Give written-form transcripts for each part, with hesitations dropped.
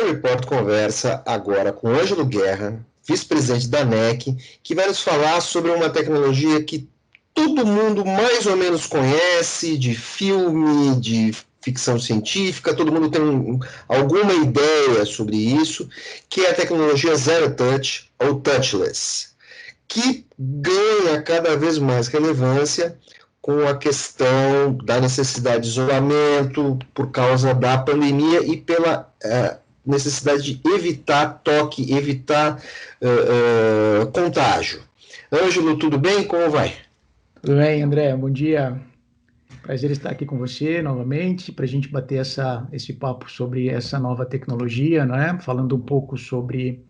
Report conversa agora com Ângelo Guerra, vice-presidente da ANEC, que vai nos falar sobre uma tecnologia que todo mundo mais ou menos conhece, de filme, de ficção científica, todo mundo tem alguma ideia sobre isso, que é a tecnologia Zero Touch ou Touchless, que ganha cada vez mais relevância com a questão da necessidade de isolamento por causa da pandemia e pela necessidade de evitar toque, evitar contágio. Ângelo, tudo bem? Como vai? Tudo bem, André? Bom dia. Prazer estar aqui com você novamente para a gente bater esse papo sobre essa nova tecnologia, não é? Falando um pouco sobre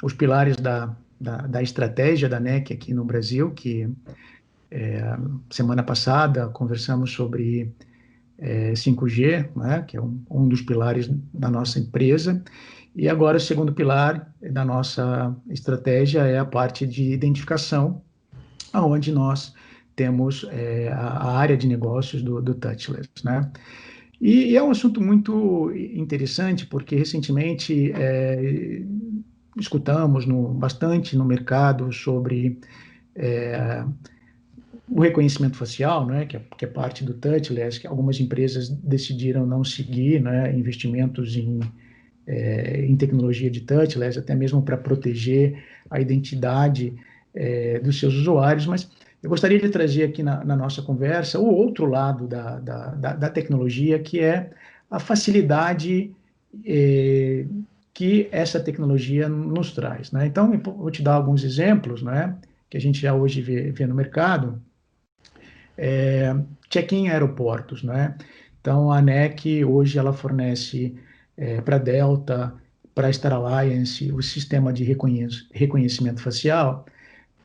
os pilares da estratégia da NEC aqui no Brasil, que semana passada conversamos sobre 5G, né? Que é um dos pilares da nossa empresa. E agora o segundo pilar da nossa estratégia é a parte de identificação, onde nós temos a área de negócios do Touchless, né? E é um assunto muito interessante, porque recentemente escutamos bastante no mercado sobre o reconhecimento facial, né, que é parte do Touchless, que algumas empresas decidiram não seguir, né, investimentos em tecnologia de Touchless, até mesmo para proteger a identidade dos seus usuários, mas eu gostaria de trazer aqui na nossa conversa o outro lado da tecnologia, que é a facilidade que essa tecnologia nos traz, né? Então, eu vou te dar alguns exemplos, né, que a gente já hoje vê no mercado. Check-in em aeroportos, né? Então, a ANEC hoje ela fornece para a Delta, para a Star Alliance, o sistema de reconhecimento facial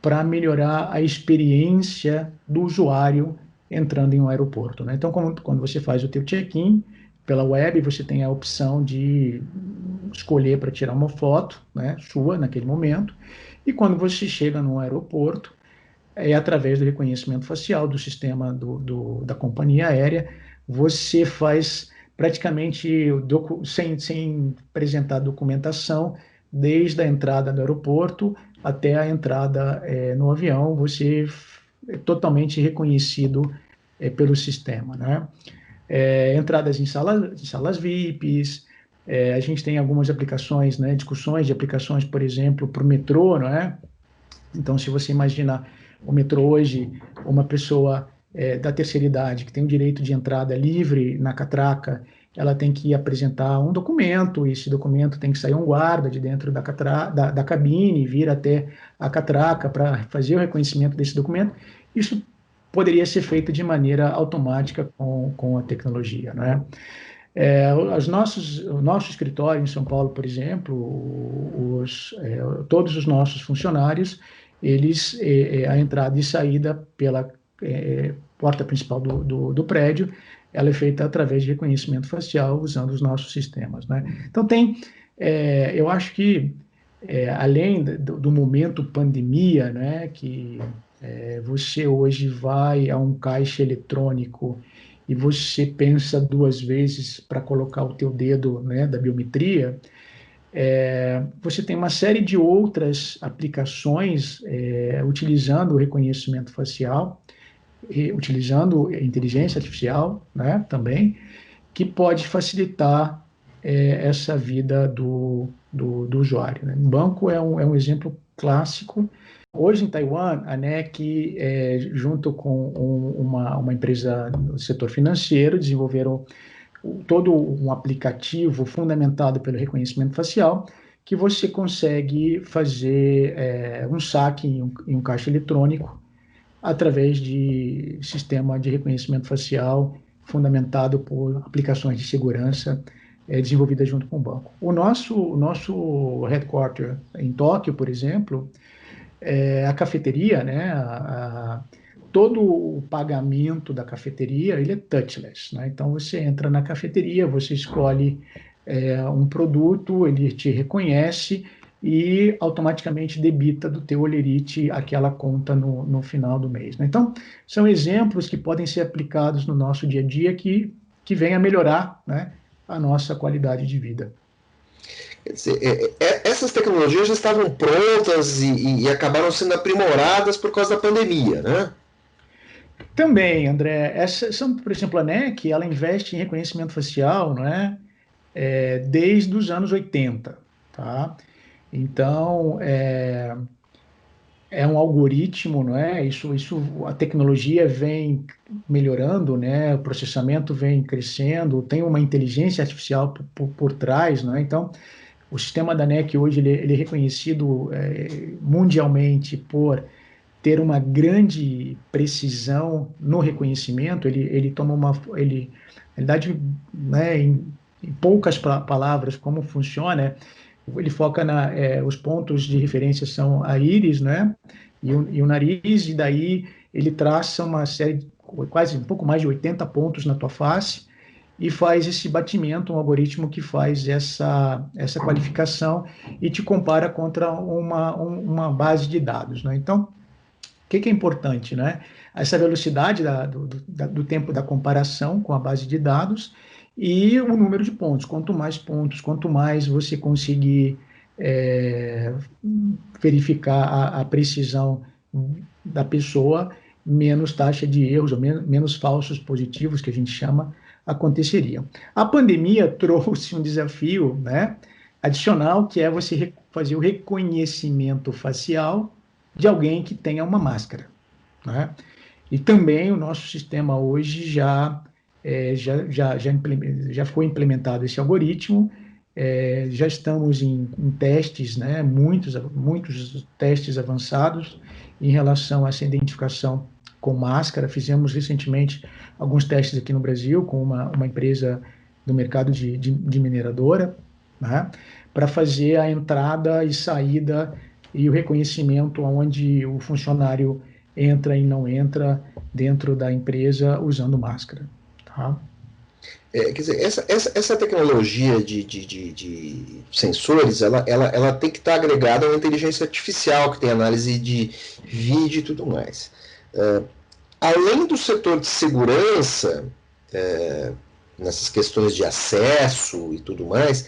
para melhorar a experiência do usuário entrando em um aeroporto, né? Então, quando você faz o teu check-in pela web, você tem a opção de escolher para tirar uma foto, né, sua naquele momento, e quando você chega no aeroporto, através do reconhecimento facial do sistema da companhia aérea, você faz praticamente sem apresentar documentação, desde a entrada do aeroporto até a entrada no avião, você é totalmente reconhecido pelo sistema, né? Entradas em salas VIPs, a gente tem algumas aplicações, né, discussões de aplicações, por exemplo, para o metrô, não é? Então, se você imagina o metrô hoje, uma pessoa da terceira idade que tem o direito de entrada livre na catraca, ela tem que apresentar um documento, e esse documento tem que sair um guarda de dentro da cabine, vir até a catraca para fazer o reconhecimento desse documento. Isso poderia ser feito de maneira automática com a tecnologia, né? O nosso escritório em São Paulo, por exemplo, todos os nossos funcionários, a entrada e saída pela porta principal do prédio, ela é feita através de reconhecimento facial, usando os nossos sistemas, né? Então, eu acho que, além do momento pandemia, né, que você hoje vai a um caixa eletrônico e você pensa duas vezes para colocar o teu dedo, né, da biometria, você tem uma série de outras aplicações utilizando o reconhecimento facial, utilizando a inteligência artificial, né, também, que pode facilitar essa vida do usuário, né? O banco é um exemplo clássico. Hoje, em Taiwan, a NEC, junto com uma empresa do setor financeiro, desenvolveram todo um aplicativo fundamentado pelo reconhecimento facial, que você consegue fazer um saque em um caixa eletrônico através de sistema de reconhecimento facial fundamentado por aplicações de segurança desenvolvidas junto com o banco. O nosso headquarter em Tóquio, por exemplo, a cafeteria, né, todo o pagamento da cafeteria, ele é touchless, né? Então, você entra na cafeteria, você escolhe um produto, ele te reconhece e automaticamente debita do teu Olerite aquela conta no final do mês, né? Então, são exemplos que podem ser aplicados no nosso dia a dia que vem a melhorar, né, a nossa qualidade de vida. Quer dizer, essas tecnologias já estavam prontas e acabaram sendo aprimoradas por causa da pandemia, né? Também, André, por exemplo, a NEC, ela investe em reconhecimento facial, não é? Desde os anos 80, tá? Então, é um algoritmo, não é? A tecnologia vem melhorando, né? O processamento vem crescendo, tem uma inteligência artificial por trás, não é? Então, o sistema da NEC hoje ele é reconhecido mundialmente por ter uma grande precisão no reconhecimento. Ele toma ele, na verdade, né, em poucas palavras, como funciona, ele foca os pontos de referência são a íris, né, e o nariz, e daí ele traça uma série, quase um pouco mais de 80 pontos na tua face, e faz esse batimento, um algoritmo que faz essa qualificação e te compara contra uma base de dados, né? Então, o que é importante, né? Essa velocidade do tempo da comparação com a base de dados e o número de pontos, quanto mais você conseguir é, verificar a precisão da pessoa, menos taxa de erros, ou menos falsos positivos, que a gente chama, aconteceriam. A pandemia trouxe um desafio, né, adicional, que é você fazer o reconhecimento facial de alguém que tenha uma máscara, né? E também o nosso sistema hoje já foi implementado esse algoritmo, já estamos em testes, né? Muitos testes avançados em relação a essa identificação com máscara. Fizemos recentemente alguns testes aqui no Brasil com uma empresa do mercado de mineradora, né? Para fazer a entrada e saída e o reconhecimento onde o funcionário entra e não entra dentro da empresa usando máscara. Tá? Quer dizer, essa tecnologia de sensores, ela tem que estar agregada a uma inteligência artificial, que tem análise de vídeo e tudo mais. Além do setor de segurança, nessas questões de acesso e tudo mais,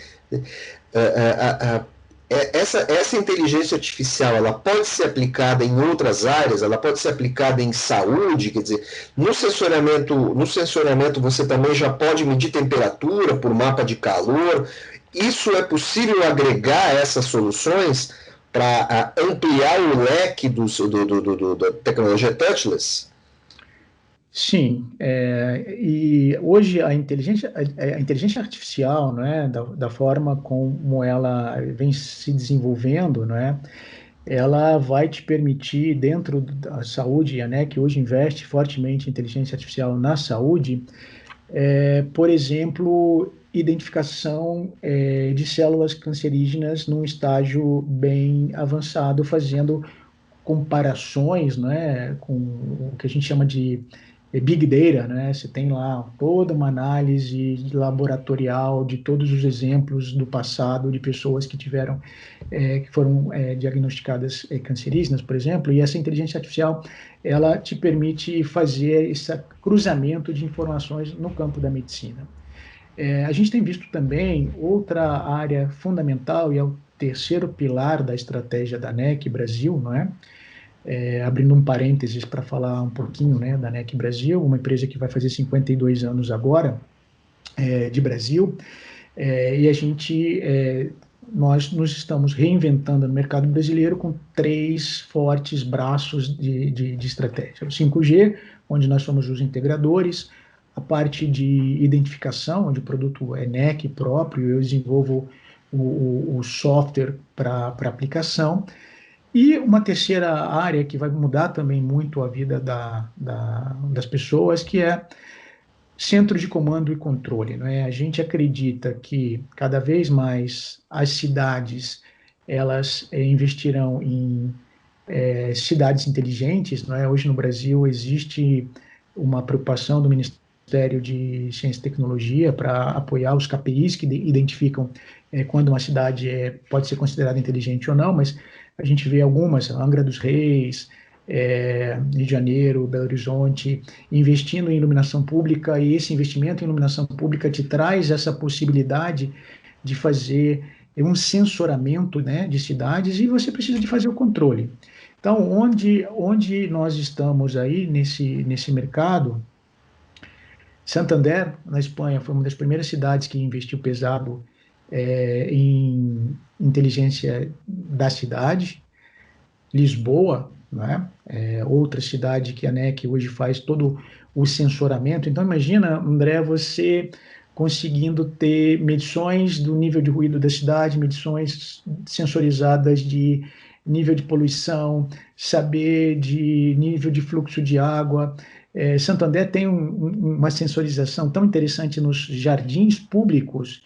essa inteligência artificial ela pode ser aplicada em outras áreas, ela pode ser aplicada em saúde, quer dizer, no sensoramento você também já pode medir temperatura por mapa de calor. Isso é possível agregar essas soluções para ampliar o leque da tecnologia touchless? Sim, e hoje a inteligência artificial, né, da forma como ela vem se desenvolvendo, né, ela vai te permitir, dentro da saúde, né, que hoje investe fortemente em inteligência artificial na saúde, por exemplo, identificação de células cancerígenas num estágio bem avançado, fazendo comparações, né, com o que a gente chama de Big Data, né? Você tem lá toda uma análise laboratorial de todos os exemplos do passado de pessoas que foram diagnosticadas cancerígenas, por exemplo, e essa inteligência artificial ela te permite fazer esse cruzamento de informações no campo da medicina. A gente tem visto também outra área fundamental, e é o terceiro pilar da estratégia da NEC Brasil, não é? Abrindo um parênteses para falar um pouquinho, né, da NEC Brasil, uma empresa que vai fazer 52 anos agora de Brasil, e nós nos estamos reinventando no mercado brasileiro com 3 fortes braços de estratégia. O 5G, onde nós somos os integradores, a parte de identificação, onde o produto é NEC próprio, eu desenvolvo o software para aplicação. E uma terceira área que vai mudar também muito a vida das pessoas, que é centro de comando e controle, não é? A gente acredita que cada vez mais as cidades elas investirão em cidades inteligentes, não é? Hoje no Brasil existe uma preocupação do Ministério de Ciência e Tecnologia para apoiar os KPIs que identificam quando uma cidade pode ser considerada inteligente ou não, mas a gente vê algumas, Angra dos Reis, Rio de Janeiro, Belo Horizonte, investindo em iluminação pública, e esse investimento em iluminação pública te traz essa possibilidade de fazer um sensoramento, né, de cidades, e você precisa de fazer o controle. Então, onde nós estamos aí nesse mercado, Santander, na Espanha, foi uma das primeiras cidades que investiu pesado em inteligência da cidade. Lisboa, né? Outra cidade que a ANEC hoje faz todo o sensoramento. Então, imagina, André, você conseguindo ter medições do nível de ruído da cidade, medições sensorizadas de nível de poluição, saber de nível de fluxo de água. Santander tem uma sensorização tão interessante nos jardins públicos,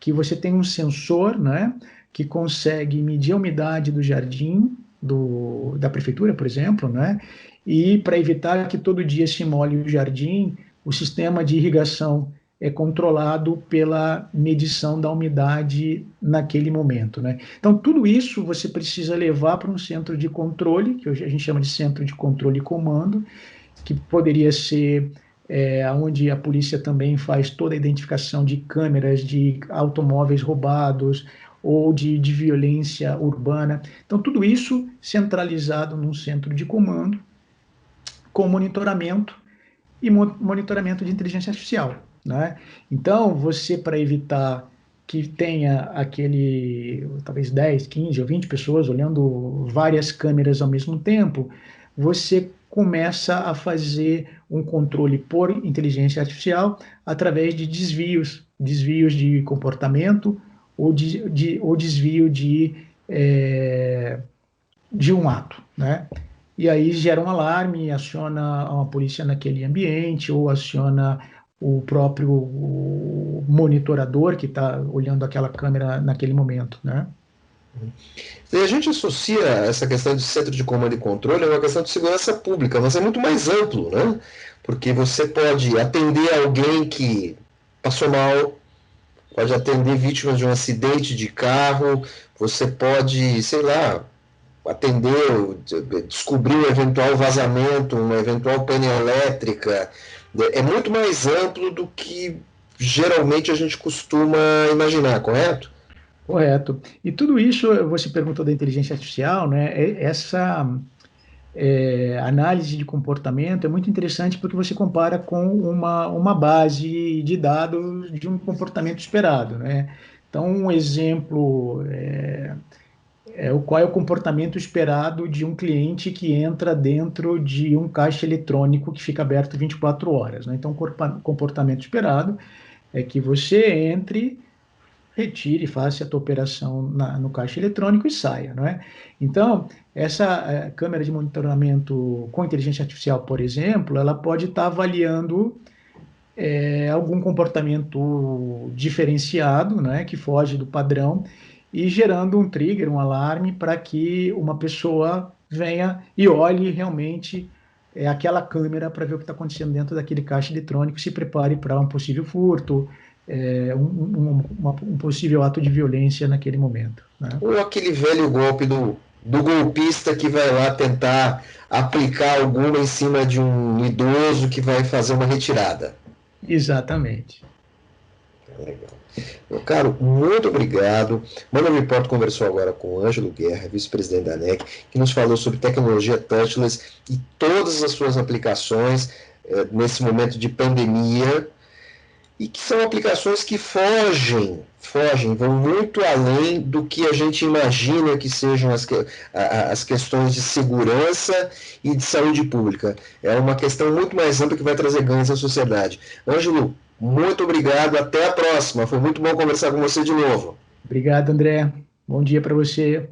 que você tem um sensor, né, que consegue medir a umidade do jardim, da prefeitura, por exemplo, né? E para evitar que todo dia se molhe o jardim, o sistema de irrigação é controlado pela medição da umidade naquele momento, né? Então, tudo isso você precisa levar para um centro de controle, que hoje a gente chama de centro de controle e comando, que poderia ser onde a polícia também faz toda a identificação de câmeras de automóveis roubados, ou de violência urbana. Então, tudo isso centralizado num centro de comando, com monitoramento e monitoramento de inteligência artificial, né? Então, você, para evitar que tenha talvez 10, 15 ou 20 pessoas olhando várias câmeras ao mesmo tempo, você começa a fazer um controle por inteligência artificial através de desvios de comportamento, ou desvio de um ato, né? E aí gera um alarme, aciona uma polícia naquele ambiente, ou aciona o próprio monitorador que está olhando aquela câmera naquele momento, né? E a gente associa essa questão de centro de comando e controle a uma questão de segurança pública, mas é muito mais amplo, né? Porque você pode atender alguém que passou mal, pode atender vítimas de um acidente de carro, você pode, sei lá, atender, descobrir um eventual vazamento, uma eventual pane elétrica. É muito mais amplo do que geralmente a gente costuma imaginar, correto? Correto. E tudo isso, você perguntou da inteligência artificial, né? Essa análise de comportamento é muito interessante, porque você compara com uma base de dados de um comportamento esperado, né? Então, um exemplo qual é o comportamento esperado de um cliente que entra dentro de um caixa eletrônico que fica aberto 24 horas, né? Então, o comportamento esperado é que você entre, retire, faça a tua operação no caixa eletrônico e saia, não é? Então, essa câmera de monitoramento com inteligência artificial, por exemplo, ela pode estar avaliando algum comportamento diferenciado, né, que foge do padrão, e gerando um trigger, um alarme, para que uma pessoa venha e olhe realmente aquela câmera para ver o que está acontecendo dentro daquele caixa eletrônico, se prepare para um possível furto, um possível ato de violência naquele momento, né? Ou aquele velho golpe do golpista que vai lá tentar aplicar alguma em cima de um idoso que vai fazer uma retirada. Exatamente. Legal. Meu caro, muito obrigado. Mano Report conversou agora com o Ângelo Guerra, vice-presidente da ANEC, que nos falou sobre tecnologia touchless e todas as suas aplicações nesse momento de pandemia, e que são aplicações que fogem, vão muito além do que a gente imagina que sejam as questões de segurança e de saúde pública. É uma questão muito mais ampla que vai trazer ganhos à sociedade. Ângelo, muito obrigado, até a próxima. Foi muito bom conversar com você de novo. Obrigado, André. Bom dia para você.